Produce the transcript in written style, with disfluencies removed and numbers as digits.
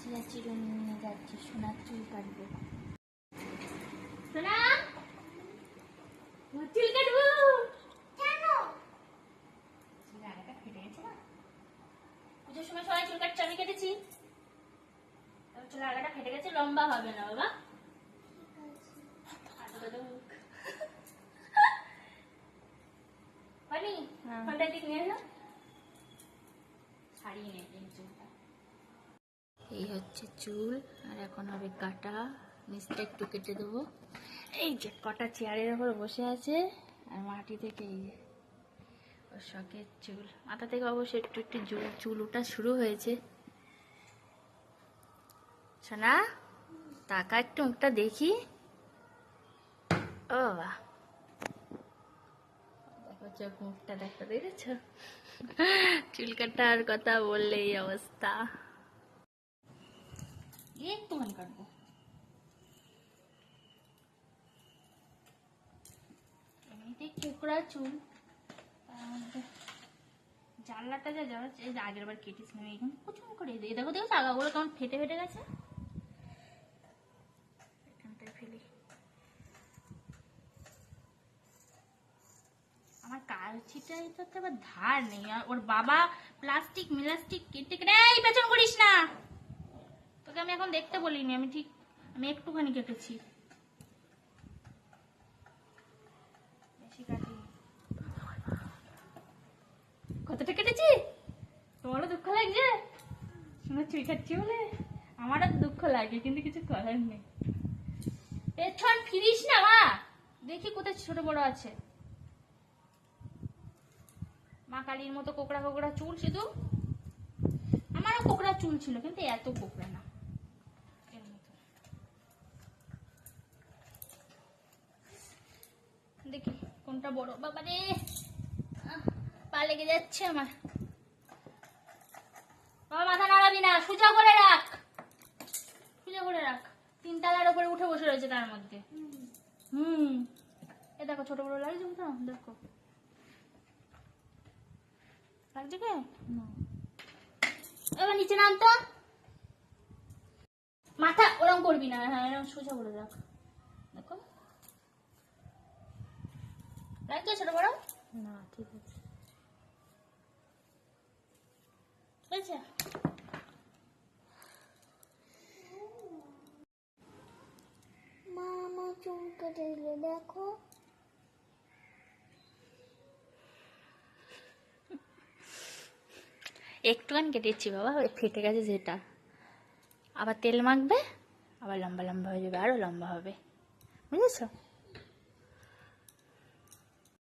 চিরুনি নিয়ে যাচ্ছি, সোনার চুল কাটবো। সোনা, চুল কাটবো। কেন? চুলের আগাটা ফেটে গেছে না? পুজোর সময় সবাই চুল কাটছে, আমি কেটেছি। চুলের আগাটা ফেটে গেছে, লম্বা হবে না বাবা। এই হচ্ছে চুল, আর এখন হবে কাটা। নিচটা একটু কেটে দেবো। এই যে কটা চেয়ারের উপর বসে আছে, আর মাটি থেকে এই যে ওর শখের চুল। মাথা থেকে অবশ্যই একটু একটু চুল ওঠা শুরু হয়েছে। সোনা, টাকা একটু মুখটা দেখি। ও বাবা, দেখো চোখ মুখটা দেখো, দেখেছ? চুল কাটার কথা বললে এই অবস্থা। একটুখানি কাটবো। এমনিতেই কুকড়া চুল, তার মধ্যে জানলাটা যা যাওয়া, এই যে আগের বার কেটেছিলাম, এইখানে প্রচুর করে দেখো দেখো চাকাগুলো কেমন ফেটে ফেটে গেছে। এখানটায় ফেলি। আমার কালচিটাই তো আবার ধার নেই, আর ওর বাবা প্লাস্টিক মিলাস্টিক কেটে কেটে, এই পেছন করিস না। তোকে আমি এখন দেখতে বলিনি, আমি একটুখানি কেটেছি, বেশি কাটিনি। কতটা কেটেছি? তোমারও দুঃখ লাগছে শোনো চুল কাটছি বলে? আমারও দুঃখ লাগে, কিন্তু কিছু করার নেই। পেছন ফিরিস না মা, দেখি কোথায় ছোট বড় আছে। মা কালীর মতো কোকড়া কোকড়া চুল, শুধু আমারও কোকড়া চুল ছিল, কিন্তু এত কোকড়া না। দেখি কোনটা বড়। বাবা রে, পা লেগে যাচ্ছে আমার। বাবা মাথা নাড়াবি না, সোজা করে রাখ, সোজা করে রাখ। 3 তলার উপরে উঠে বসে রয়েছে তার মধ্যে। এ দেখো ছোট বড় লাগছে তো, দেখো লাগছে কে? এবার নিচে নাম তো, মাথা ওরম করবি না, হ্যাঁ এরকম সোজা করে রাখ। দেখো লাগছে ছোট বড় না? ঠিক আছে, বুঝছে? মামা চুল কেটে দিল, দেখো। একটুখানি কেটেছি বাবা, ফেটে গেছে যেটা। আবার তেল মাখবে, আবার লম্বা লম্বা হয়ে যাবে, আরো লম্বা হবে, বুঝেছো?